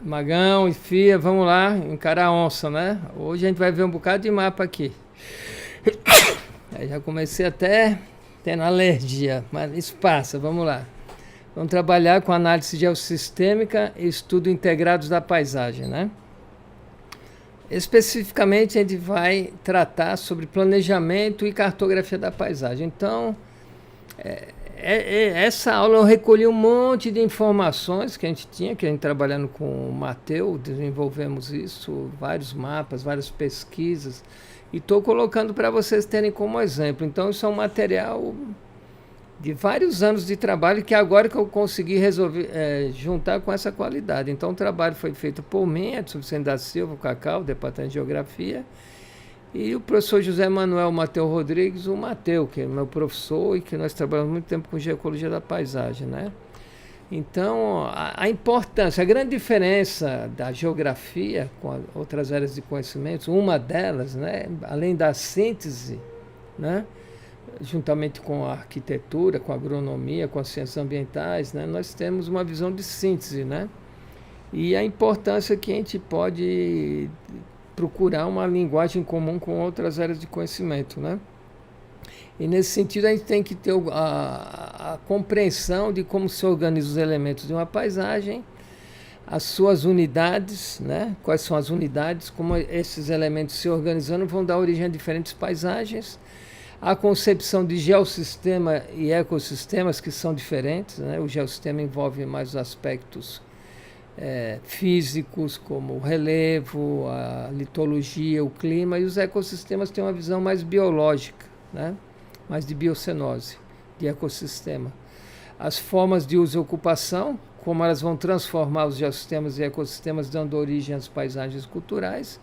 Magão e Fia, vamos lá, encarar a onça, né? Hoje a gente vai ver um bocado de mapa aqui. Aí já comecei até tendo alergia, mas isso passa, vamos lá. Vamos trabalhar com análise geossistêmica e estudo integrados da paisagem, né? Especificamente a gente vai tratar sobre planejamento e cartografia da paisagem. Então, essa aula eu recolhi um monte de informações que a gente tinha, que a gente trabalhando com o Matheus, desenvolvemos isso, vários mapas, várias pesquisas, e estou colocando para vocês terem como exemplo. Então isso é um material de vários anos de trabalho que agora que eu consegui resolver, juntar com essa qualidade. Então o trabalho foi feito por mim, Edson Vicente da Silva, o Cacau, Departamento de Geografia, e o professor José Manuel Mateu Rodrigues, o Mateu, que é meu professor e que nós trabalhamos muito tempo com geologia da paisagem, né? Então, a importância, a grande diferença da geografia com outras áreas de conhecimentos, uma delas, né, além da síntese, né, juntamente com a arquitetura, com a agronomia, com as ciências ambientais, né, nós temos uma visão de síntese, né? E a importância que a gente pode procurar uma linguagem comum com outras áreas de conhecimento, né? E nesse sentido a gente tem que ter a compreensão de como se organizam os elementos de uma paisagem, as suas unidades, né? Quais são as unidades, como esses elementos se organizando vão dar origem a diferentes paisagens, a concepção de geossistema e ecossistemas que são diferentes, né? O geossistema envolve mais os aspectos físicos, como o relevo, a litologia, o clima, e os ecossistemas têm uma visão mais biológica, né? Mais de biocenose, de ecossistema. As formas de uso e ocupação, como elas vão transformar os geossistemas e ecossistemas, dando origem às paisagens culturais,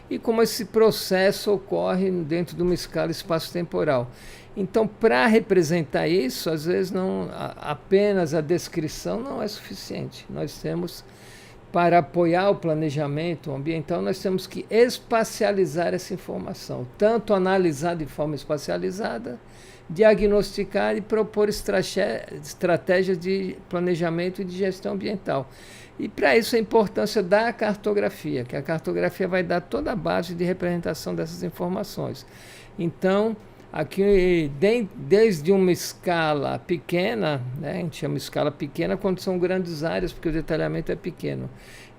e como esse processo ocorre dentro de uma escala espaço-temporal. Então, para representar isso, às vezes não apenas a descrição não é suficiente. Nós temos, para apoiar o planejamento ambiental, nós temos que espacializar essa informação, tanto analisar de forma espacializada, diagnosticar e propor estratégias de planejamento e de gestão ambiental. E para isso a importância da cartografia, que a cartografia vai dar toda a base de representação dessas informações. Então, aqui, desde uma escala pequena, né, a gente chama escala pequena quando são grandes áreas, porque o detalhamento é pequeno.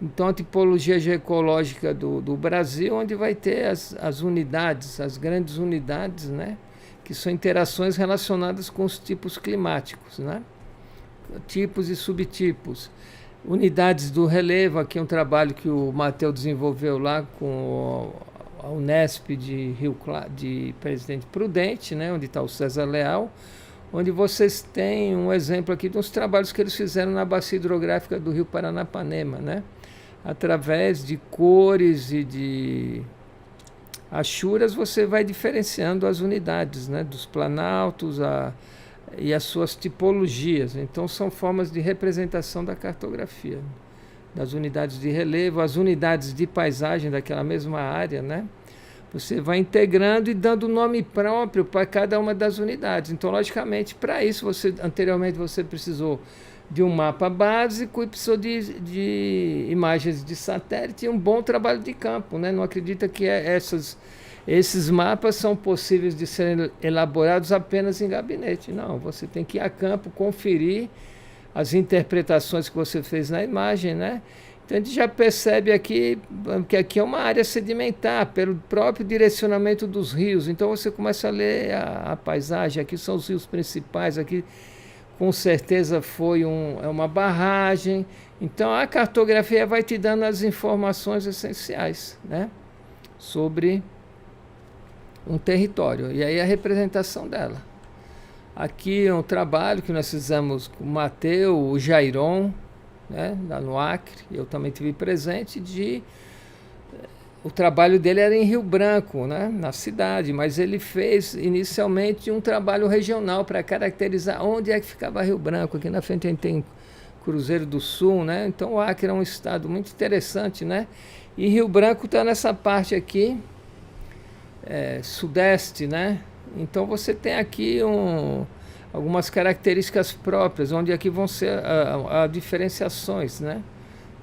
Então, a tipologia geoecológica do Brasil, onde vai ter as unidades, as grandes unidades, né, que são interações relacionadas com os tipos climáticos, né, tipos e subtipos. Unidades do relevo, aqui é um trabalho que o Matheus desenvolveu lá com a Unesp de Presidente Prudente, né, onde está o César Leal, onde vocês têm um exemplo aqui de uns trabalhos que eles fizeram na bacia hidrográfica do Rio Paranapanema, né, através de cores e de achuras você vai diferenciando as unidades, né, dos planaltos e as suas tipologias. Então são formas de representação da cartografia, das unidades de relevo, as unidades de paisagem daquela mesma área, né? Você vai integrando e dando nome próprio para cada uma das unidades. Então, logicamente, para isso, anteriormente você precisou de um mapa básico e precisou de imagens de satélite e um bom trabalho de campo, né? Não acredita que esses mapas são possíveis de serem elaborados apenas em gabinete. Não, você tem que ir a campo, conferir as interpretações que você fez na imagem, né? Então a gente já percebe aqui que aqui é uma área sedimentar, pelo próprio direcionamento dos rios. Então você começa a ler a paisagem, aqui são os rios principais, aqui com certeza foi uma barragem. Então a cartografia vai te dando as informações essenciais, né, sobre um território, e aí a representação dela. Aqui é um trabalho que nós fizemos com o Matheus, o Jairon, né, lá no Acre, eu também tive presente, o trabalho dele era em Rio Branco, né, na cidade, mas ele fez inicialmente um trabalho regional para caracterizar onde é que ficava Rio Branco. Aqui na frente a gente tem Cruzeiro do Sul, né, então o Acre é um estado muito interessante, né, e Rio Branco está nessa parte aqui, sudeste, né, então você tem aqui algumas características próprias, onde aqui vão ser as diferenciações, né?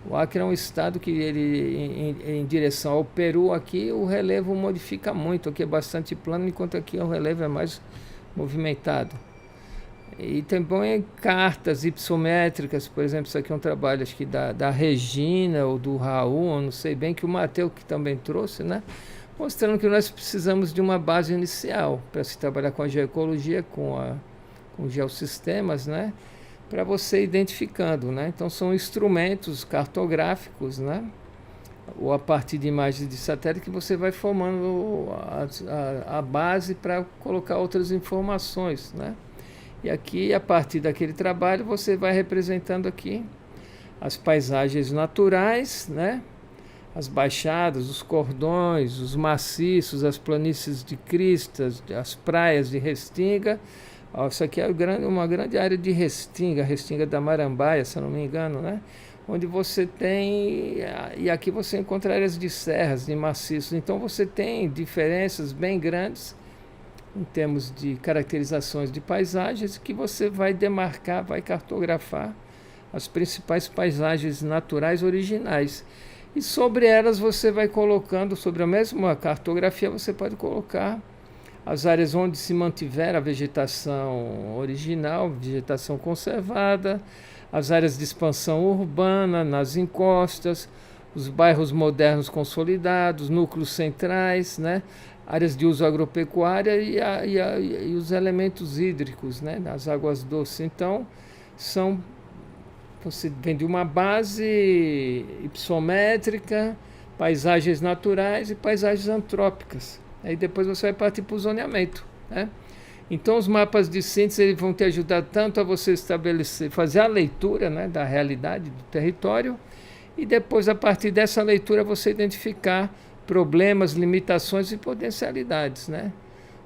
O Acre é um estado que ele, em direção ao Peru, aqui o relevo modifica muito. Aqui é bastante plano, enquanto aqui o relevo é mais movimentado. E também cartas hipsométricas, por exemplo, isso aqui é um trabalho acho que da Regina ou do Raul, não sei bem, que o Matheus que também trouxe, né? Mostrando que nós precisamos de uma base inicial para se trabalhar com a geoecologia, com geossistemas, né? Para você identificando, né? Então são instrumentos cartográficos, né? Ou a partir de imagens de satélite que você vai formando a base para colocar outras informações, né? E aqui, a partir daquele trabalho, você vai representando aqui as paisagens naturais, né? As baixadas, os cordões, os maciços, as planícies de cristas, as praias de Restinga. Isso aqui é uma grande área de Restinga, Restinga da Marambaia, se eu não me engano, né? Onde você tem, e aqui você encontra áreas de serras, de maciços. Então você tem diferenças bem grandes em termos de caracterizações de paisagens que você vai demarcar, vai cartografar as principais paisagens naturais originais. E sobre elas você vai colocando, sobre a mesma cartografia, você pode colocar as áreas onde se mantiver a vegetação original, vegetação conservada, as áreas de expansão urbana, nas encostas, os bairros modernos consolidados, núcleos centrais, né? Áreas de uso agropecuário e os elementos hídricos, né? As águas doces. Então, você vem de uma base hipsométrica, paisagens naturais e paisagens antrópicas. Aí depois você vai partir para o zoneamento, né? Então os mapas de síntese eles vão te ajudar tanto a você estabelecer, fazer a leitura, né, da realidade do território, e depois a partir dessa leitura você identificar problemas, limitações e potencialidades, né?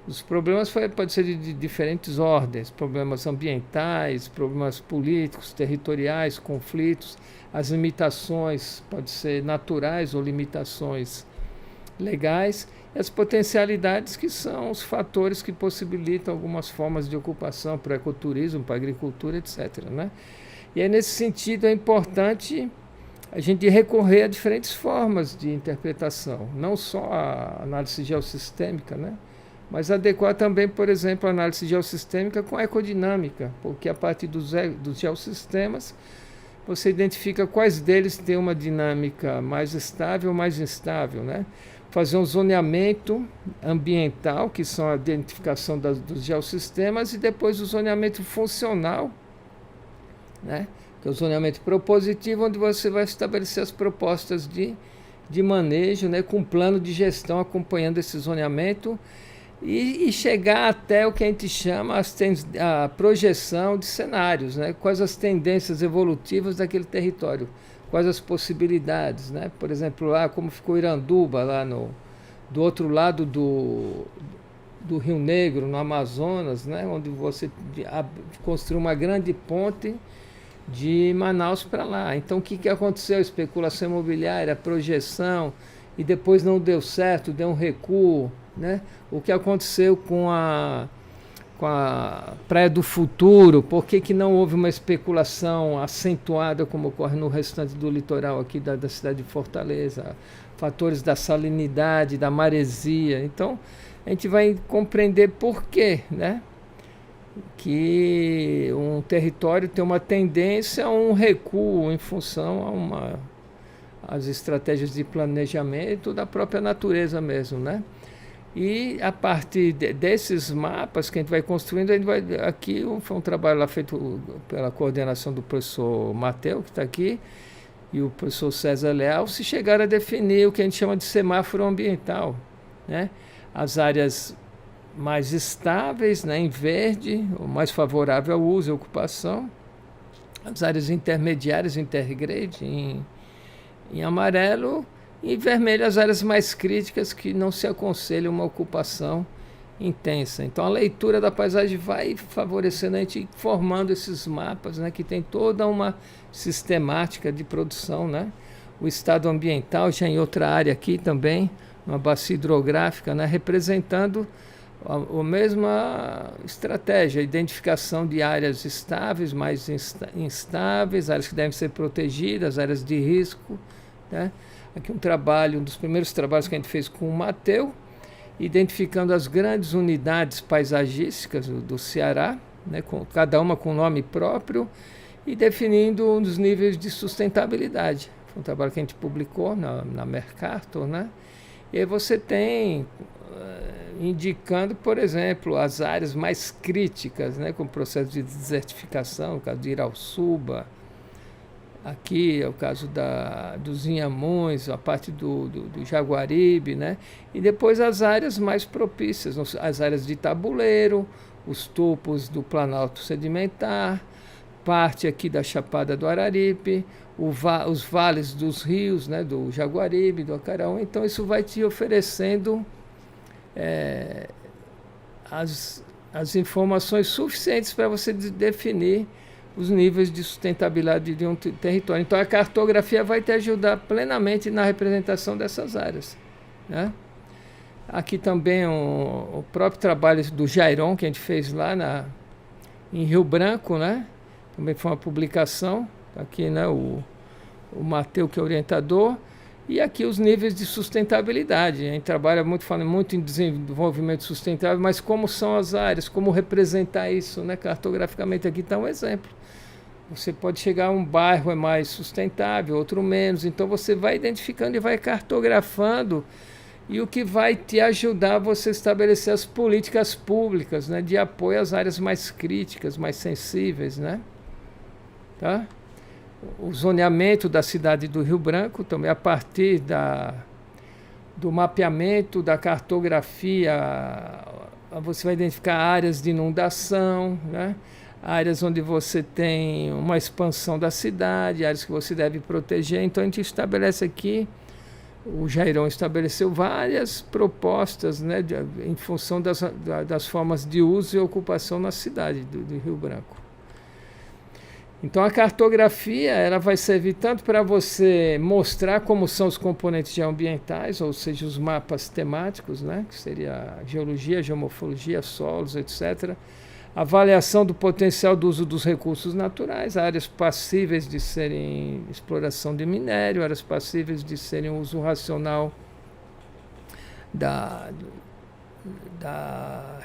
Os problemas podem ser de diferentes ordens, problemas ambientais, problemas políticos, territoriais, conflitos, as limitações podem ser naturais ou limitações legais, e as potencialidades que são os fatores que possibilitam algumas formas de ocupação para o ecoturismo, para a agricultura, etc., né? E aí, nesse sentido, é importante a gente recorrer a diferentes formas de interpretação, não só a análise geossistêmica, né? Mas adequar também, por exemplo, a análise geossistêmica com a ecodinâmica, porque a partir dos geossistemas você identifica quais deles têm uma dinâmica mais estável ou mais instável, né? Fazer um zoneamento ambiental, que são a identificação dos geossistemas, e depois o zoneamento funcional, né? Que é o zoneamento propositivo, onde você vai estabelecer as propostas de manejo, né? Com plano de gestão acompanhando esse zoneamento e chegar até o que a gente chama a projeção de cenários, né? Quais as tendências evolutivas daquele território, quais as possibilidades, né? Por exemplo, lá como ficou Iranduba, lá do outro lado do Rio Negro, no Amazonas, né? Onde você construiu uma grande ponte de Manaus para lá. Então o que aconteceu? Especulação imobiliária, projeção, e depois não deu certo, deu um recuo, né? O que aconteceu com a Praia do Futuro, por que não houve uma especulação acentuada como ocorre no restante do litoral aqui da cidade de Fortaleza, fatores da salinidade, da maresia. Então a gente vai compreender por quê, né? Que um território tem uma tendência a um recuo em função às estratégias de planejamento da própria natureza mesmo, né? E a partir desses mapas que a gente vai construindo, aqui foi um trabalho lá feito pela coordenação do professor Matheus, que está aqui, e o professor César Leal, se chegaram a definir o que a gente chama de semáforo ambiental, né? As áreas mais estáveis, né, em verde, o mais favorável ao uso e ocupação, as áreas intermediárias, intergrade, em amarelo, e em vermelho as áreas mais críticas que não se aconselha uma ocupação intensa. Então a leitura da paisagem vai favorecendo a gente formando esses mapas, né, que tem toda uma sistemática de produção, né? O estado ambiental já em outra área aqui também, uma bacia hidrográfica, né, representando A mesma estratégia, identificação de áreas estáveis, mais instáveis, áreas que devem ser protegidas, áreas de risco, né? Aqui um dos primeiros trabalhos que a gente fez com o Mateu, identificando as grandes unidades paisagísticas do Ceará, né? Cada uma com nome próprio, e definindo um dos níveis de sustentabilidade. Foi um trabalho que a gente publicou na Mercator, né? E aí você tem indicando, por exemplo, as áreas mais críticas, né, com o processo de desertificação, no caso de Irauçuba, aqui é o caso dos Inhamuns, a parte do Jaguaribe, né, e depois as áreas mais propícias, as áreas de tabuleiro, os topos do Planalto Sedimentar, parte aqui da Chapada do Araripe, os vales dos rios, né, do Jaguaribe, do Acaraú. Então isso vai te oferecendo as informações suficientes para você definir os níveis de sustentabilidade de um território. Então a cartografia vai te ajudar plenamente na representação dessas áreas, né? Aqui também o próprio trabalho do Jairon, que a gente fez lá em Rio Branco, né? Também foi uma publicação, aqui, né, o Mateu, que é orientador, e aqui os níveis de sustentabilidade. A gente trabalha muito, fala muito em desenvolvimento sustentável, mas como são as áreas, como representar isso, né? Cartograficamente aqui está um exemplo. Você pode chegar a um bairro é mais sustentável, outro menos, então você vai identificando e vai cartografando, e o que vai te ajudar a você estabelecer as políticas públicas, né, de apoio às áreas mais críticas, mais sensíveis, né? Tá? O zoneamento da cidade do Rio Branco, também a partir do mapeamento, da cartografia, você vai identificar áreas de inundação, né? Áreas onde você tem uma expansão da cidade, áreas que você deve proteger. Então a gente estabelece aqui, o Jairon estabeleceu várias propostas, né, em função das formas de uso e ocupação na cidade do Rio Branco. Então a cartografia ela vai servir tanto para você mostrar como são os componentes geoambientais, ou seja, os mapas temáticos, né, que seria a geologia, a geomorfologia, solos, etc. Avaliação do potencial do uso dos recursos naturais, áreas passíveis de serem exploração de minério, áreas passíveis de serem uso racional da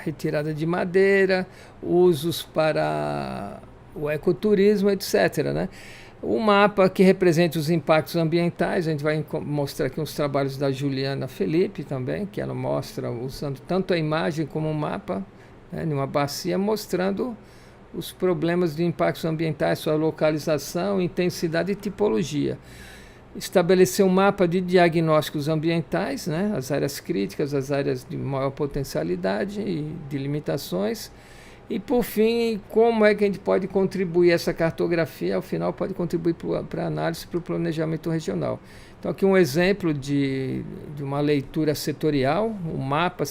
retirada de madeira, usos para o ecoturismo, etc., né? O mapa que representa os impactos ambientais, a gente vai mostrar aqui uns trabalhos da Juliana Felipe também, que ela mostra usando tanto a imagem como o mapa, né, numa bacia, mostrando os problemas de impactos ambientais, sua localização, intensidade e tipologia. Estabelecer um mapa de diagnósticos ambientais, né, as áreas críticas, as áreas de maior potencialidade e de limitações. E, por fim, como é que a gente pode contribuir, essa cartografia, ao final, pode contribuir para a análise, para o planejamento regional. Então, aqui um exemplo de uma leitura setorial, um mapa.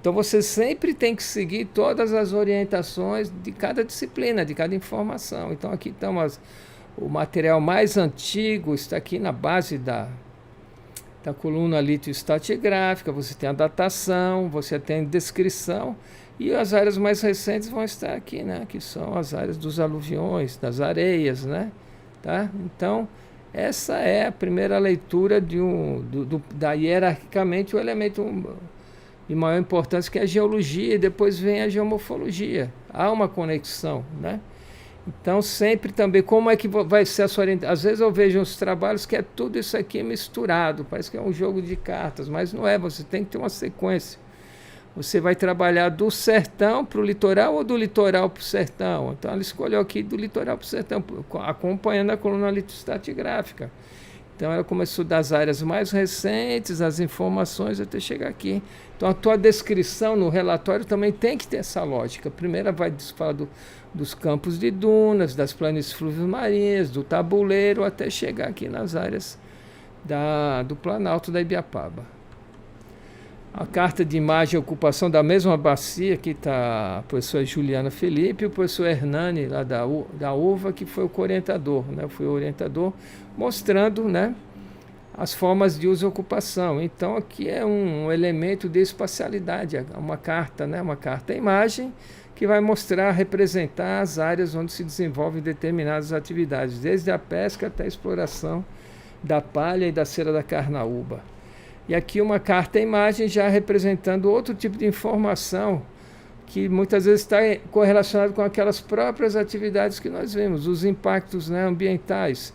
Então, você sempre tem que seguir todas as orientações de cada disciplina, de cada informação. Então, aqui estão o material mais antigo, está aqui na base da coluna litoestratigráfica, você tem a datação, você tem a descrição, e as áreas mais recentes vão estar aqui, né, que são as áreas dos aluviões, das areias, né, tá? Então, essa é a primeira leitura da hierarquicamente o elemento de maior importância, que é a geologia, e depois vem a geomorfologia. Há uma conexão, né? Então, sempre também, como é que vai ser a sua orientação? Às vezes eu vejo uns trabalhos que é tudo isso aqui misturado, parece que é um jogo de cartas, mas não é, você tem que ter uma sequência. Você vai trabalhar do sertão para o litoral ou do litoral para o sertão? Então, ela escolheu aqui do litoral para o sertão, acompanhando a coluna litoestratigráfica. Então, ela começou das áreas mais recentes, as informações, até chegar aqui. Então, a tua descrição no relatório também tem que ter essa lógica. Primeiro, vai falar dos campos de dunas, das planícies fluviais marinhas, do tabuleiro, até chegar aqui nas áreas do Planalto da Ibiapaba. A carta de imagem e ocupação da mesma bacia, aqui está a professora Juliana Felipe e o professor Hernani, lá da UVA, que foi o orientador, né? Foi o orientador, mostrando, né, as formas de uso e ocupação. Então aqui é um elemento de espacialidade, uma carta, né? Uma carta-imagem que vai mostrar, representar as áreas onde se desenvolvem determinadas atividades, desde a pesca até a exploração da palha e da cera da carnaúba. E aqui uma carta-imagem já representando outro tipo de informação que muitas vezes está correlacionado com aquelas próprias atividades que nós vemos, os impactos, né, ambientais.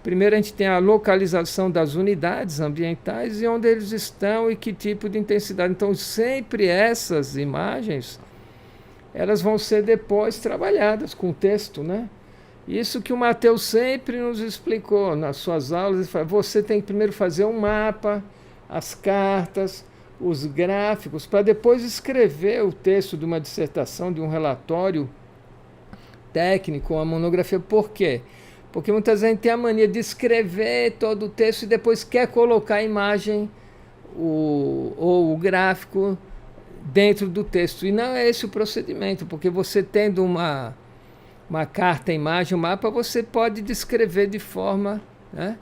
Primeiro a gente tem a localização das unidades ambientais e onde eles estão e que tipo de intensidade. Então sempre essas imagens, elas vão ser depois trabalhadas com texto, né? Isso que o Matheus sempre nos explicou nas suas aulas. Ele fala, você tem que primeiro fazer um mapa, as cartas, os gráficos, para depois escrever o texto de uma dissertação, de um relatório técnico, uma monografia. Por quê? Porque muitas vezes a gente tem a mania de escrever todo o texto e depois quer colocar a imagem ou o gráfico dentro do texto. E não é esse o procedimento, porque você tendo uma carta, imagem, um mapa, você pode descrever de forma, né?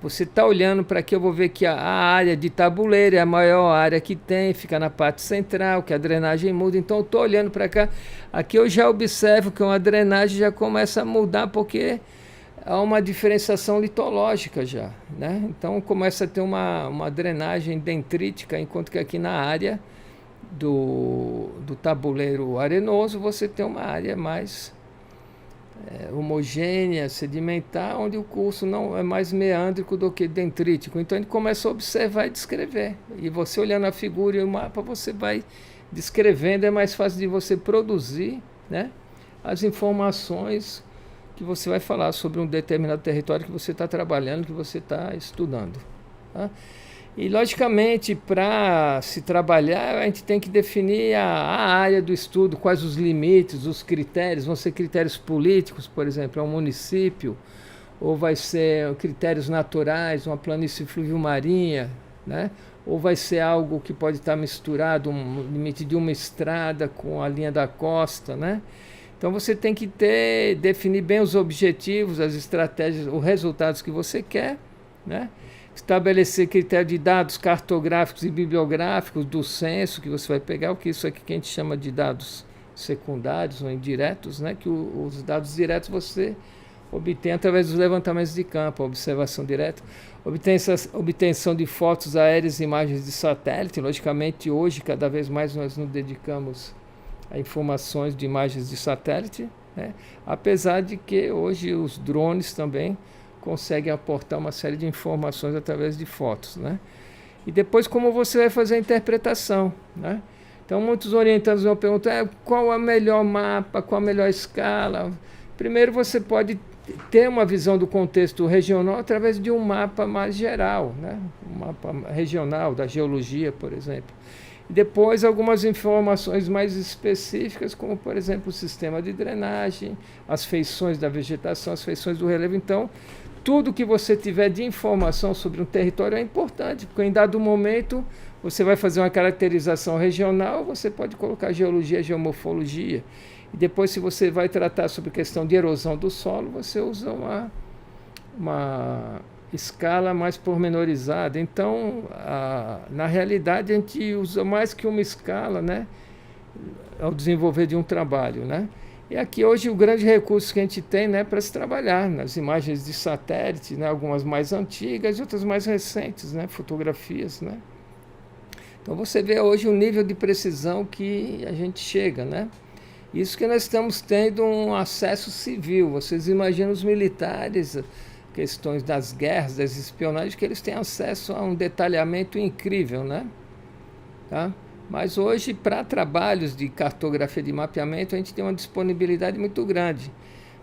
Você está olhando para aqui, eu vou ver que a área de tabuleiro é a maior área que tem, fica na parte central, que a drenagem muda. Então eu estou olhando para cá, aqui eu já observo que uma drenagem já começa a mudar, porque há uma diferenciação litológica já, né? Então começa a ter uma drenagem dendrítica, enquanto que aqui na área do tabuleiro arenoso você tem uma área mais homogênea, sedimentar, onde o curso não é mais meândrico do que dendrítico. Então a gente começa a observar e descrever. E você olhando a figura e o mapa, você vai descrevendo, é mais fácil de você produzir, né, as informações que você vai falar sobre um determinado território que você está trabalhando, que você está estudando. Tá? E, logicamente, para se trabalhar, a gente tem que definir a área do estudo, quais os limites, os critérios. Vão ser critérios políticos, por exemplo, é um município, ou vai ser critérios naturais, uma planície fluvio-marinha, né? Ou vai ser algo que pode estar misturado, um limite de uma estrada com a linha da costa, né? Então você tem que definir bem os objetivos, as estratégias, os resultados que você quer, né? Estabelecer critério de dados cartográficos e bibliográficos do censo que você vai pegar, o que isso aqui que a gente chama de dados secundários ou indiretos, né? Que os dados diretos você obtém através dos levantamentos de campo, a observação direta, obtenção de fotos aéreas e imagens de satélite. Logicamente, hoje, cada vez mais nós nos dedicamos a informações de imagens de satélite, né? Apesar de que hoje os drones também conseguem aportar uma série de informações através de fotos, né? E depois como você vai fazer a interpretação, né? Então muitos orientandos vão perguntar qual é o melhor mapa, qual a melhor escala. Primeiro você pode ter uma visão do contexto regional através de um mapa mais geral, né? Um mapa regional da geologia, por exemplo. E depois algumas informações mais específicas, como por exemplo o sistema de drenagem, as feições da vegetação, as feições do relevo. Então tudo que você tiver de informação sobre um território é importante, porque em dado momento você vai fazer uma caracterização regional, você pode colocar geologia, geomorfologia. E depois, se você vai tratar sobre questão de erosão do solo, você usa uma escala mais pormenorizada. Então, na realidade, a gente usa mais que uma escala, né, ao desenvolver de um trabalho, né? E aqui hoje o grande recurso que a gente tem, né, para se trabalhar nas imagens de satélite, né, algumas mais antigas e outras mais recentes, né, fotografias, né. Então você vê hoje o nível de precisão que a gente chega, né. Isso que nós estamos tendo um acesso civil. Vocês imaginam os militares, questões das guerras, das espionagens, que eles têm acesso a um detalhamento incrível, né, tá? Mas hoje, para trabalhos de cartografia de mapeamento, a gente tem uma disponibilidade muito grande.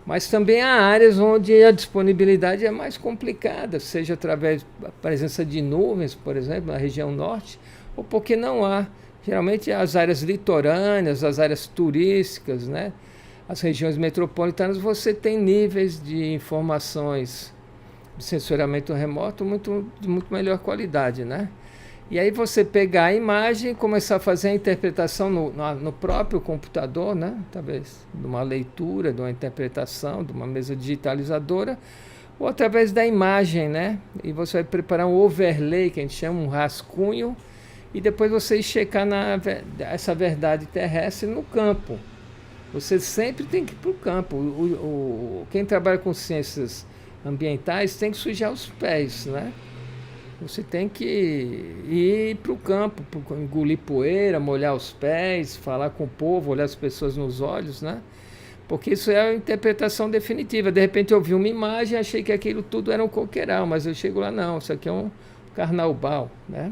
Mas também há áreas onde a disponibilidade é mais complicada, seja através da presença de nuvens, por exemplo, na região norte, ou porque não há. Geralmente as áreas litorâneas, as áreas turísticas, né? As regiões metropolitanas, você tem níveis de informações de sensoriamento remoto de muito melhor qualidade, né? E aí você pegar a imagem e começar a fazer a interpretação no próprio computador, né? Talvez de uma leitura, de uma interpretação, de uma mesa digitalizadora, ou através da imagem, né? E você vai preparar um overlay, que a gente chama um rascunho, e depois você checar essa verdade terrestre no campo. Você sempre tem que ir para o campo. Quem trabalha com ciências ambientais tem que sujar os pés, né? Você tem que ir para o campo, engolir poeira, molhar os pés, falar com o povo, olhar as pessoas nos olhos, né? Porque isso é a interpretação definitiva. De repente eu vi uma imagem e achei que aquilo tudo era um coqueiral, mas eu chego lá, não, isso aqui é um carnaubal, né?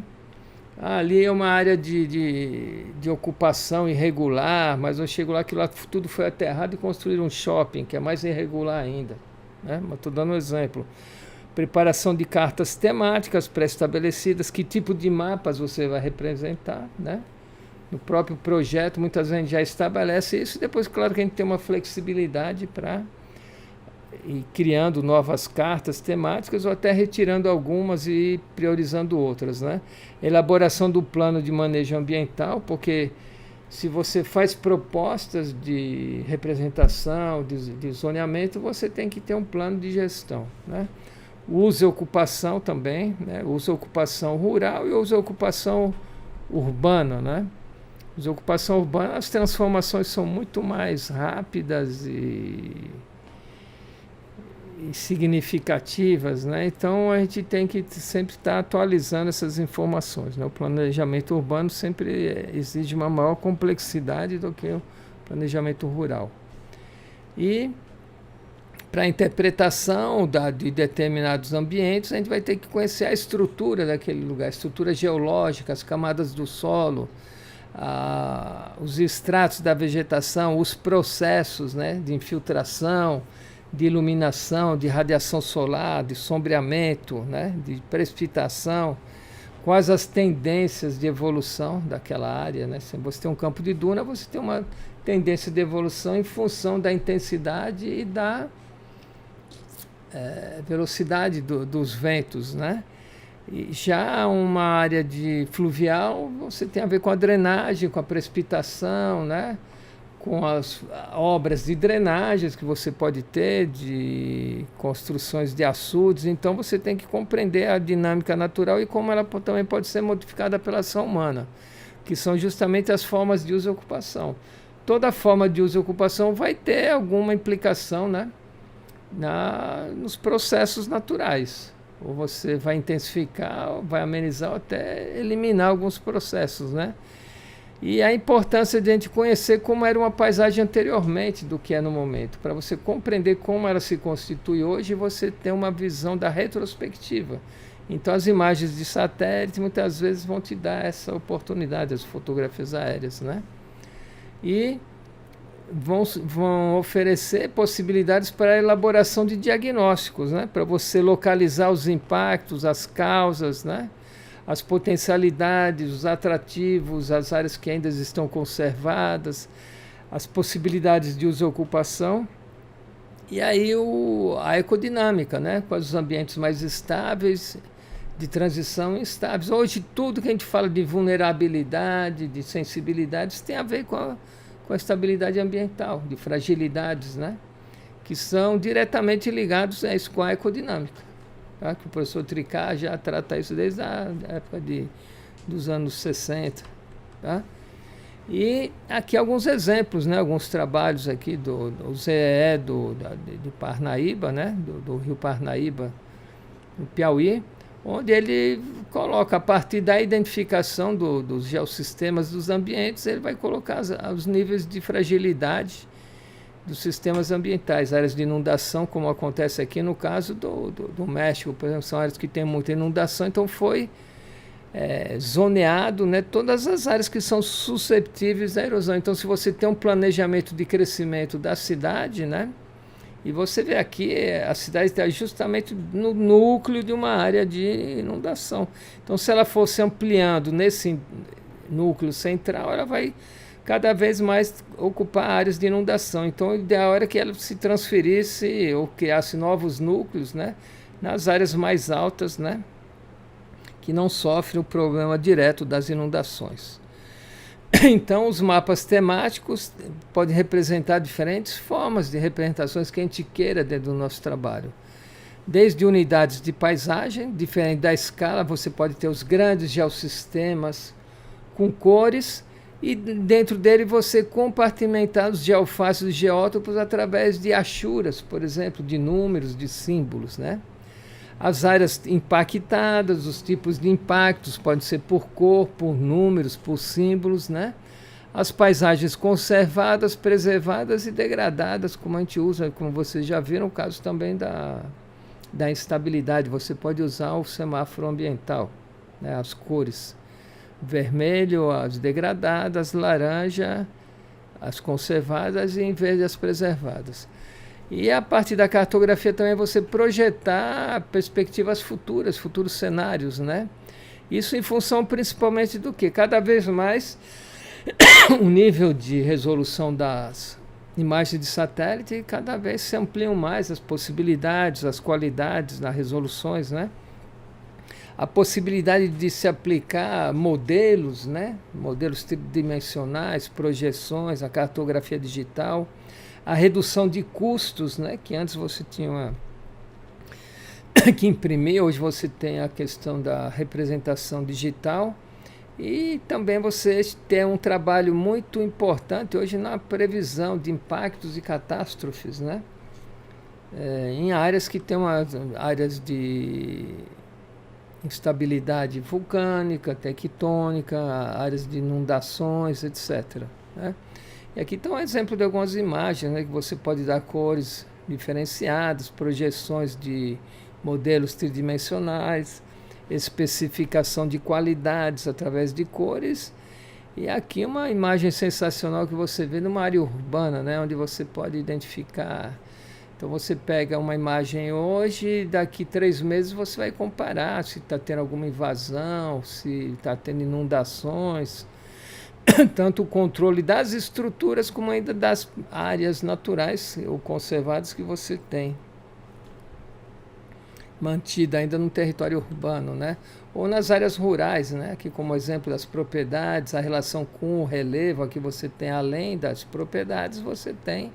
Ali é uma área de ocupação irregular, mas eu chego lá, aquilo lá tudo foi aterrado e construíram um shopping, que é mais irregular ainda, né? Mas estou dando um exemplo. Preparação de cartas temáticas pré-estabelecidas, que tipo de mapas você vai representar, né? No próprio projeto, muitas vezes a gente já estabelece isso, e depois, claro, que a gente tem uma flexibilidade para ir criando novas cartas temáticas ou até retirando algumas e priorizando outras, né? Elaboração do plano de manejo ambiental, porque se você faz propostas de representação, de zoneamento, você tem que ter um plano de gestão, né? Uso e ocupação também, né? Uso e ocupação rural e uso e ocupação urbana, né? Uso e ocupação urbana, as transformações são muito mais rápidas e significativas, né? Então a gente tem que sempre estar atualizando essas informações, né? O planejamento urbano sempre exige uma maior complexidade do que o planejamento rural. E para a interpretação de determinados ambientes, a gente vai ter que conhecer a estrutura daquele lugar, a estrutura geológica, as camadas do solo, os estratos da vegetação, os processos, né, de infiltração, de iluminação, de radiação solar, de sombreamento, né, de precipitação, quais as tendências de evolução daquela área, né? Se você tem um campo de duna, você tem uma tendência de evolução em função da intensidade e da velocidade dos ventos, né? E já uma área de fluvial, você tem a ver com a drenagem, com a precipitação, né? Com as obras de drenagens que você pode ter, de construções de açudes. Então você tem que compreender a dinâmica natural e como ela também pode ser modificada pela ação humana, que são justamente as formas de uso e ocupação. Toda forma de uso e ocupação vai ter alguma implicação, né, nos processos naturais. Ou você vai intensificar, ou vai amenizar, ou até eliminar alguns processos, né? E a importância de a gente conhecer como era uma paisagem anteriormente do que é no momento, para você compreender como ela se constitui hoje e você ter uma visão da retrospectiva. Então as imagens de satélite muitas vezes vão te dar essa oportunidade, as fotografias aéreas, né? E vão oferecer possibilidades para a elaboração de diagnósticos, né? Para você localizar os impactos, as causas, né? As potencialidades, os atrativos, as áreas que ainda estão conservadas, as possibilidades de uso e ocupação. E aí a ecodinâmica, né? Com os ambientes mais estáveis, de transição instáveis. Hoje tudo que a gente fala de vulnerabilidade, de sensibilidades, tem a ver com a estabilidade ambiental, de fragilidades, né? Que são diretamente ligados a isso, com a ecodinâmica. Tá? Que o professor Tricard já trata isso desde a época dos anos 60. Tá? E aqui alguns exemplos, né? Alguns trabalhos aqui do ZEE de Parnaíba, né? Do Rio Parnaíba, no Piauí, onde ele coloca, a partir da identificação dos geossistemas dos ambientes, ele vai colocar os níveis de fragilidade dos sistemas ambientais, áreas de inundação, como acontece aqui no caso do México, por exemplo, são áreas que têm muita inundação, então foi zoneado, né, todas as áreas que são susceptíveis à erosão. Então, se você tem um planejamento de crescimento da cidade, né, e você vê aqui, a cidade está justamente no núcleo de uma área de inundação. Então, se ela fosse ampliando nesse núcleo central, ela vai cada vez mais ocupar áreas de inundação. Então, o ideal era que ela se transferisse ou criasse novos núcleos, né, nas áreas mais altas, né, que não sofrem o problema direto das inundações. Então, os mapas temáticos podem representar diferentes formas de representações que a gente queira dentro do nosso trabalho. desde unidades de paisagem, diferente da escala, você pode ter os grandes geossistemas com cores, e dentro dele você compartimentar os geofaces e geótopos através de achuras, por exemplo, de números, de símbolos, né? As áreas impactadas, os tipos de impactos podem ser por cor, por números, por símbolos, né? As paisagens conservadas, preservadas e degradadas, como a gente usa, como vocês já viram, o caso também da instabilidade. Você pode usar o semáforo ambiental, né? As cores. Vermelho, as degradadas, laranja, as conservadas e em verde as preservadas. E a partir da cartografia também você projetar perspectivas futuras, futuros cenários, né? Isso em função principalmente do que? Cada vez mais o nível de resolução das imagens de satélite cada vez se ampliam mais as possibilidades, as qualidades nas resoluções, né? A possibilidade de se aplicar modelos, né? Modelos tridimensionais, projeções, a cartografia digital, a redução de custos, né? Que antes você tinha que imprimir, hoje você tem a questão da representação digital, e também você tem um trabalho muito importante hoje na previsão de impactos e catástrofes, né? Em áreas que tem áreas de instabilidade vulcânica, tectônica, áreas de inundações, etc., né? E aqui está um exemplo de algumas imagens, né, que você pode dar cores diferenciadas, projeções de modelos tridimensionais, especificação de qualidades através de cores. E aqui uma imagem sensacional que você vê numa área urbana, né, onde você pode identificar. Então você pega uma imagem hoje, daqui 3 meses você vai comparar se está tendo alguma invasão, se está tendo inundações, tanto o controle das estruturas como ainda das áreas naturais ou conservadas que você tem, mantida ainda no território urbano, né? Ou nas áreas rurais, né? Aqui como exemplo das propriedades, a relação com o relevo, aqui você tem além das propriedades, você tem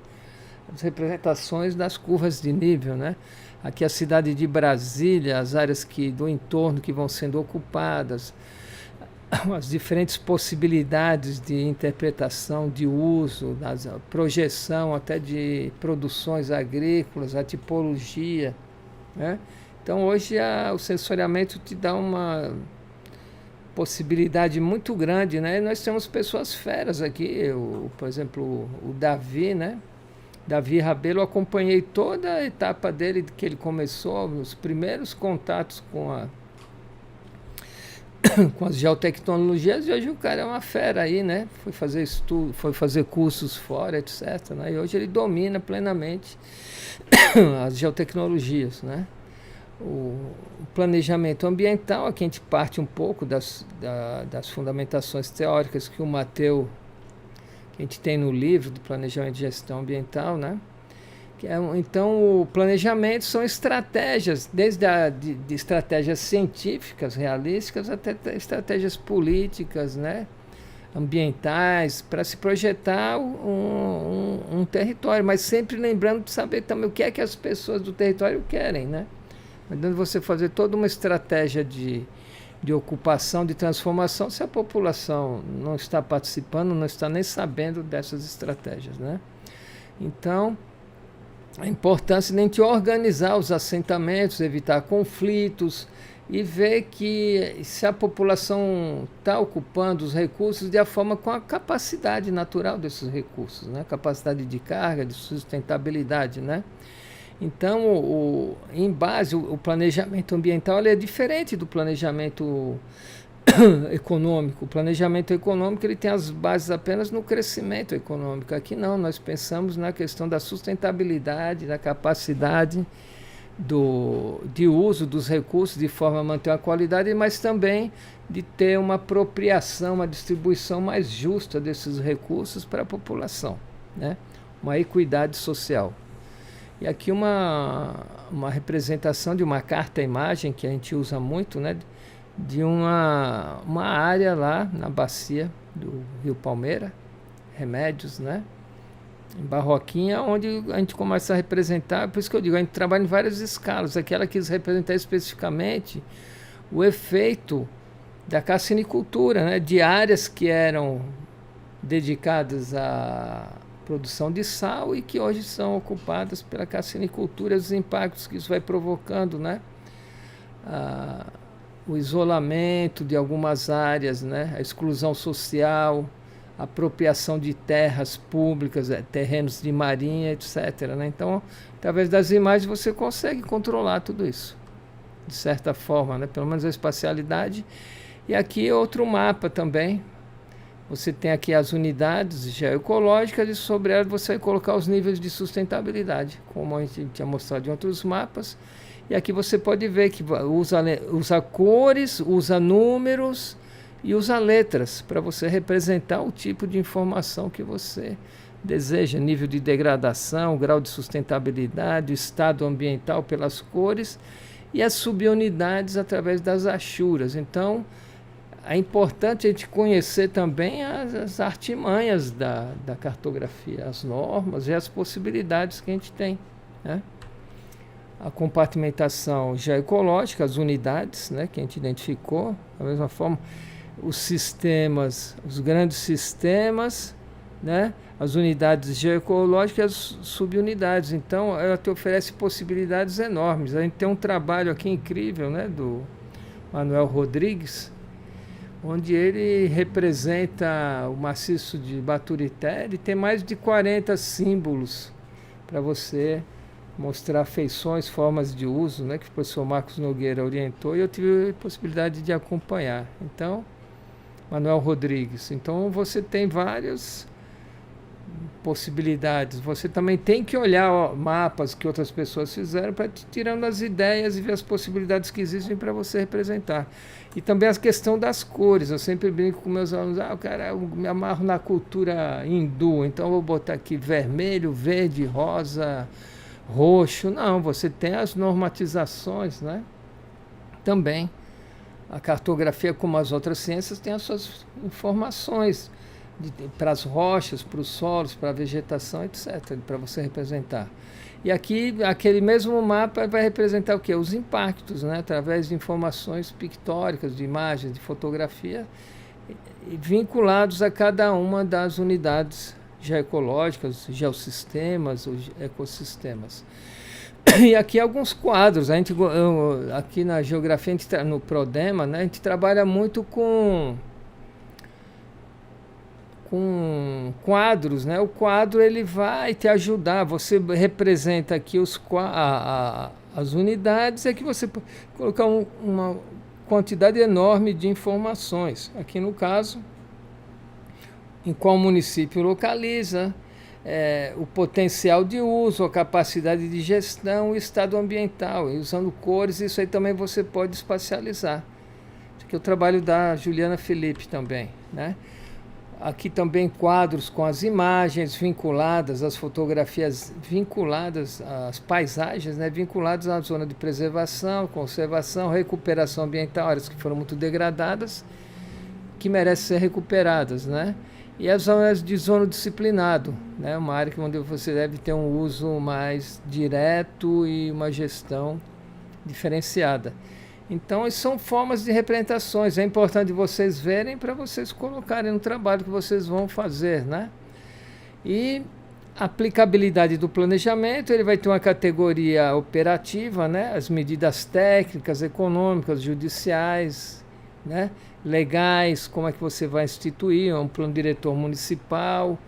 as representações das curvas de nível, né? Aqui a cidade de Brasília, as áreas do entorno que vão sendo ocupadas, as diferentes possibilidades de interpretação, de uso, a projeção até de produções agrícolas, a tipologia, né? Então hoje o sensoriamento te dá uma possibilidade muito grande, né? E nós temos pessoas feras aqui, por exemplo, o Davi, né? Davi Rabelo, eu acompanhei toda a etapa dele, que ele começou, os primeiros contatos com as geotecnologias, e hoje o cara é uma fera aí, né? Foi fazer estudo, foi fazer cursos fora, etc., né? E hoje ele domina plenamente as geotecnologias, né? O planejamento ambiental, aqui a gente parte um pouco das fundamentações teóricas que o Matteo, que a gente tem no livro do Planejamento de Gestão Ambiental, né? Então, o planejamento são estratégias, desde de estratégias científicas, realísticas, até estratégias políticas, né? Ambientais, para se projetar um território, mas sempre lembrando de saber também o que é que as pessoas do território querem, né? Mandando você fazer toda uma estratégia de ocupação, de transformação, se a população não está participando, não está nem sabendo dessas estratégias, né? Então, a importância de a gente organizar os assentamentos, evitar conflitos e ver que se a população está ocupando os recursos de forma com a capacidade natural desses recursos, né? Capacidade de carga, de sustentabilidade, né? Então, em base, o planejamento ambiental ele é diferente do planejamento econômico. O planejamento econômico ele tem as bases apenas no crescimento econômico. Aqui não, nós pensamos na questão da sustentabilidade, da capacidade de uso dos recursos de forma a manter a qualidade, mas também de ter uma apropriação, uma distribuição mais justa desses recursos para a população, né? Uma equidade social. E aqui uma representação de uma carta-imagem que a gente usa muito, né? De uma área lá na bacia do Rio Palmeira, Remédios, né? em Barroquinha, onde a gente começa a representar, por isso que eu digo, a gente trabalha em várias escalas. Aqui ela quis representar especificamente o efeito da cassinicultura, né, de áreas que eram dedicadas à produção de sal e que hoje são ocupadas pela cassinicultura, os impactos que isso vai provocando, né, o isolamento de algumas áreas, né, a exclusão social, a apropriação de terras públicas, terrenos de marinha, etc., né? Então, através das imagens você consegue controlar tudo isso, de certa forma, né? Pelo menos a espacialidade. E aqui outro mapa também. Você tem aqui as unidades geoecológicas e sobre elas você vai colocar os níveis de sustentabilidade, como a gente tinha mostrado em outros mapas. E aqui você pode ver que usa cores, usa números e usa letras para você representar o tipo de informação que você deseja, nível de degradação, grau de sustentabilidade, estado ambiental pelas cores e as subunidades através das achuras. Então, é importante a gente conhecer também as artimanhas da cartografia, as normas e as possibilidades que a gente tem, né? A compartimentação geoecológica, as unidades, né, que a gente identificou, da mesma forma, os sistemas, os grandes sistemas, né, as unidades geoecológicas e as subunidades. Então, ela te oferece possibilidades enormes. A gente tem um trabalho aqui incrível, né, do Manuel Rodrigues, onde ele representa o maciço de Baturité. Ele tem mais de 40 símbolos para você mostrar feições, formas de uso, né, que o professor Marcos Nogueira orientou e eu tive a possibilidade de acompanhar. Então, Manuel Rodrigues. Então, você tem várias possibilidades. Você também tem que olhar mapas que outras pessoas fizeram para tirando as ideias e ver as possibilidades que existem para você representar. E também a questão das cores. Eu sempre brinco com meus alunos, eu me amarro na cultura hindu, então eu vou botar aqui vermelho, verde, rosa, roxo. Não, você tem as normatizações, né? Também. A cartografia, como as outras ciências, tem as suas informações para as rochas, para os solos, para a vegetação, etc., para você representar. E aqui, aquele mesmo mapa vai representar o quê? Os impactos, né? Através de informações pictóricas, de imagens, de fotografia, vinculados a cada uma das unidades geoecológicas, geossistemas, ou ecossistemas. E aqui alguns quadros. Aqui na geografia, no Prodema, né, a gente trabalha muito com quadros, né? O quadro ele vai te ajudar. Você representa aqui as unidades, é que você pode colocar uma quantidade enorme de informações. Aqui no caso, em qual município localiza, o potencial de uso, a capacidade de gestão, o estado ambiental. E usando cores, isso aí também você pode espacializar. Isso aqui é o trabalho da Juliana Felipe também, né? Aqui também quadros com as imagens vinculadas, as fotografias vinculadas, as paisagens, né, vinculadas à zona de preservação, conservação, recuperação ambiental, áreas que foram muito degradadas, que merecem ser recuperadas, né? E as zonas de zono disciplinado, né, uma área onde você deve ter um uso mais direto e uma gestão diferenciada. Então, são formas de representações. É importante vocês verem para vocês colocarem no trabalho que vocês vão fazer, né? E a aplicabilidade do planejamento, ele vai ter uma categoria operativa, né? As medidas técnicas, econômicas, judiciais, né? Legais, como é que você vai instituir um plano diretor municipal,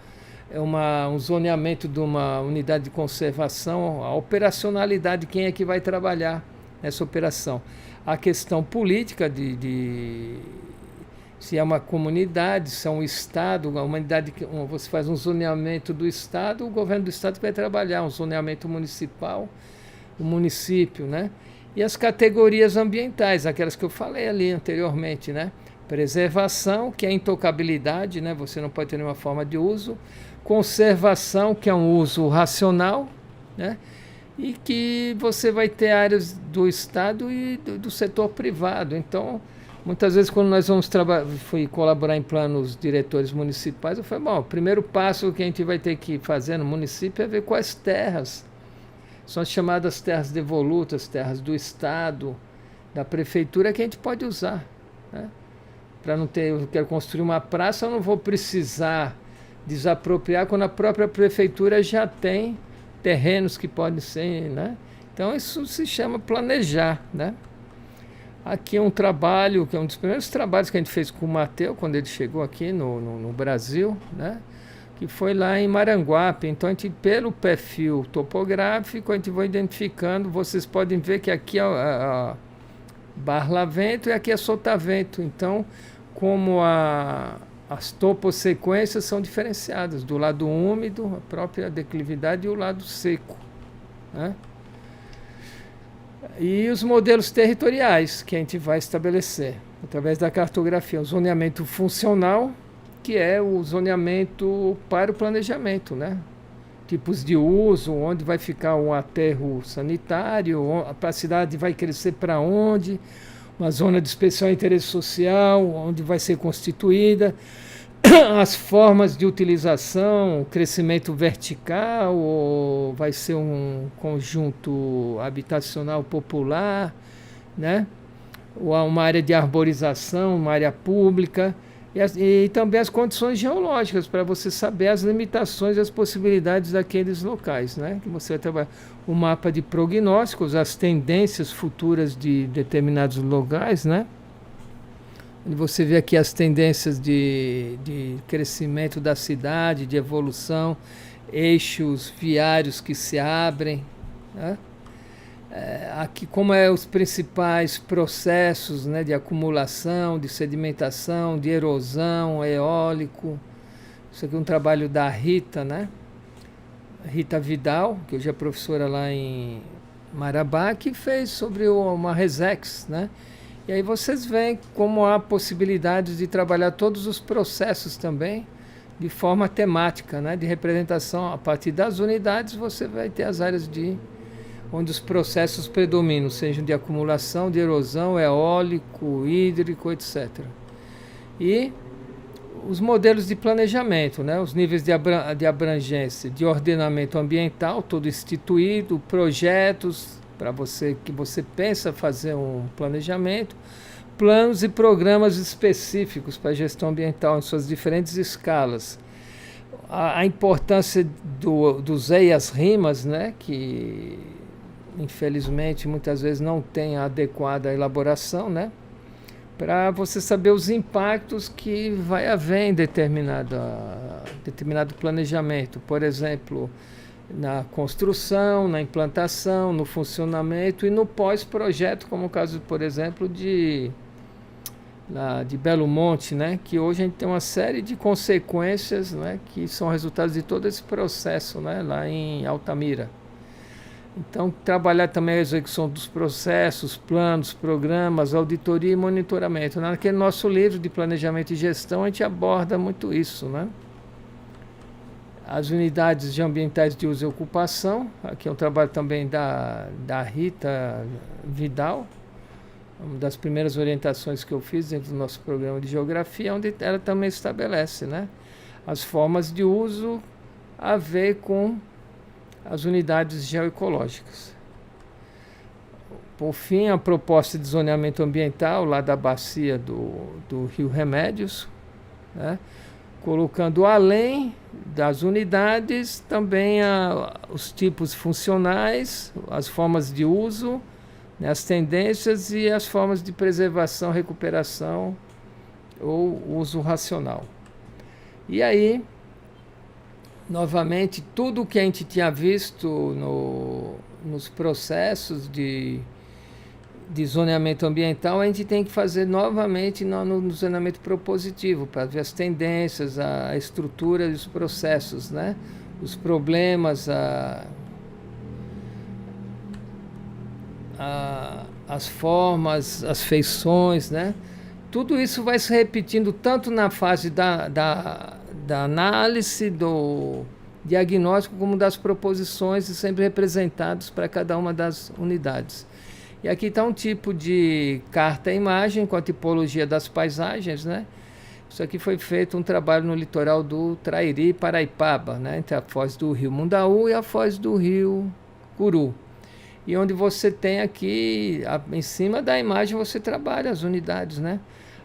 um zoneamento de uma unidade de conservação, a operacionalidade, quem é que vai trabalhar nessa operação. A questão política se é uma comunidade, se é um estado, uma unidade, você faz um zoneamento do estado, o governo do estado vai trabalhar um zoneamento municipal, o município, né? E as categorias ambientais, aquelas que eu falei ali anteriormente, né? Preservação, que é a intocabilidade, né? Você não pode ter nenhuma forma de uso. Conservação, que é um uso racional, né? E que você vai ter áreas do Estado e do setor privado. Então, Muitas vezes, quando nós fui colaborar em planos diretores municipais, eu falei, bom, o primeiro passo que a gente vai ter que fazer no município é ver quais terras são as chamadas terras devolutas, terras do Estado, da prefeitura, que a gente pode usar, né? Para não ter, eu quero construir uma praça, eu não vou precisar desapropriar quando a própria prefeitura já tem terrenos que podem ser, né? Então isso se chama planejar, né? Aqui é um trabalho, que é um dos primeiros trabalhos que a gente fez com o Matteo, quando ele chegou aqui no Brasil, né? Que foi lá em Maranguape. Então, a gente, pelo perfil topográfico, a gente vai identificando. Vocês podem ver que aqui é a Barlavento e aqui é Sotavento. Então, como as topossequências são diferenciadas, do lado úmido, a própria declividade, e o lado seco, né? E os modelos territoriais que a gente vai estabelecer através da cartografia, o zoneamento funcional, que é o zoneamento para o planejamento, né? Tipos de uso, onde vai ficar um aterro sanitário, a cidade vai crescer para onde, uma zona de especial interesse social, onde vai ser constituída, as formas de utilização, crescimento vertical, ou vai ser um conjunto habitacional popular, né? Ou uma área de arborização, uma área pública, e também as condições geológicas, para você saber as limitações e as possibilidades daqueles locais, né? Que você vai trabalhar o mapa de prognósticos, as tendências futuras de determinados locais, né? Você vê aqui as tendências de crescimento da cidade, de evolução, eixos viários que se abrem, né? Aqui como é os principais processos, né, de acumulação, de sedimentação, de erosão, eólico. Isso aqui é um trabalho da Rita, né? Rita Vidal, que hoje é professora lá em Marabá, que fez sobre uma Resex, né? E aí vocês veem como há possibilidades de trabalhar todos os processos também de forma temática, né? De representação. A partir das unidades você vai ter as áreas onde os processos predominam, sejam de acumulação, de erosão, eólico, hídrico, etc. E os modelos de planejamento, né? Os níveis de abrangência, de ordenamento ambiental, todo instituído, projetos, para você que você pensa fazer um planejamento, planos e programas específicos para a gestão ambiental em suas diferentes escalas. A importância dos EIAS-RIMAS, né, que infelizmente muitas vezes não tem a adequada elaboração, né, para você saber os impactos que vai haver em determinado planejamento. Por exemplo, na construção, na implantação, no funcionamento e no pós-projeto, como o caso, por exemplo, de Belo Monte, né? Que hoje a gente tem uma série de consequências, né? Que são resultados de todo esse processo, né? Lá em Altamira. Então, trabalhar também a execução dos processos, planos, programas, auditoria e monitoramento. Naquele nosso livro de planejamento e gestão, a gente aborda muito isso, né? As unidades de ambientais de uso e ocupação, aqui é um trabalho também da Rita Vidal, uma das primeiras orientações que eu fiz dentro do nosso programa de geografia, onde ela também estabelece, né, as formas de uso a ver com as unidades geoecológicas. Por fim, a proposta de zoneamento ambiental lá da bacia do Rio Remédios, né, colocando além das unidades também os tipos funcionais, as formas de uso, né, as tendências e as formas de preservação, recuperação ou uso racional. E aí, novamente, tudo o que a gente tinha visto nos processos de zoneamento ambiental, a gente tem que fazer novamente no zoneamento propositivo, para ver as tendências, a estrutura e os processos, né? Os problemas, as formas, as feições, né? Tudo isso vai se repetindo tanto na fase da análise, do diagnóstico, como das proposições, e sempre representados para cada uma das unidades. E aqui está um tipo de carta-imagem com a tipologia das paisagens, né? Isso aqui foi feito um trabalho no litoral do Trairi, Paraipaba, né? Entre a foz do rio Mundaú e a foz do rio Curu. E onde você tem aqui, em cima da imagem, você trabalha as unidades, né?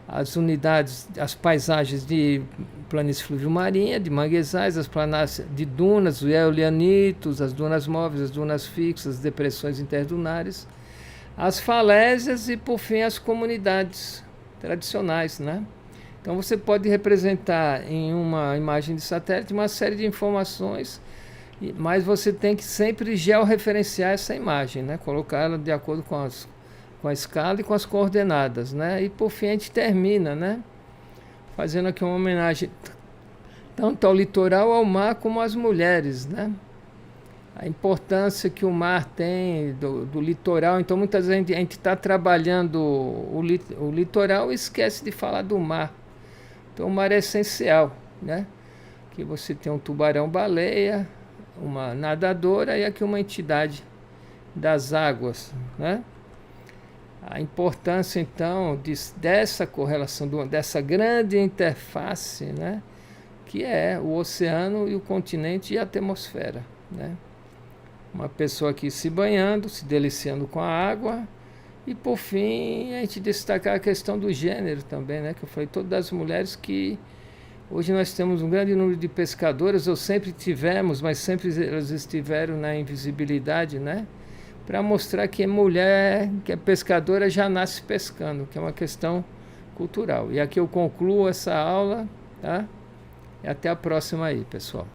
As unidades, as paisagens de planície fluvio-marinha, de manguezais, as planácias de dunas, os eolianitos, as dunas móveis, as dunas fixas, as depressões interdunares, as falésias e, por fim, as comunidades tradicionais, né? Então você pode representar em uma imagem de satélite uma série de informações, mas você tem que sempre georreferenciar essa imagem, né? Colocá-la de acordo com a escala e com as coordenadas, né? E por fim a gente termina, né? Fazendo aqui uma homenagem tanto ao litoral, ao mar, como às mulheres, né? A importância que o mar tem do litoral. Então muitas vezes a gente está trabalhando o litoral e esquece de falar do mar. Então o mar é essencial, né? Que você tem um tubarão-baleia, uma nadadora e aqui uma entidade das águas, né? A importância então dessa correlação, dessa grande interface, né? Que é o oceano e o continente e a atmosfera, né? Uma pessoa aqui se banhando, se deliciando com a água. E por fim, a gente destacar a questão do gênero também, né? Que eu falei, todas as mulheres que hoje nós temos um grande número de pescadoras, ou sempre tivemos, mas sempre elas estiveram na invisibilidade, né? Para mostrar que mulher, que é pescadora, já nasce pescando, que é uma questão cultural. E aqui eu concluo essa aula, tá? E até a próxima aí, pessoal.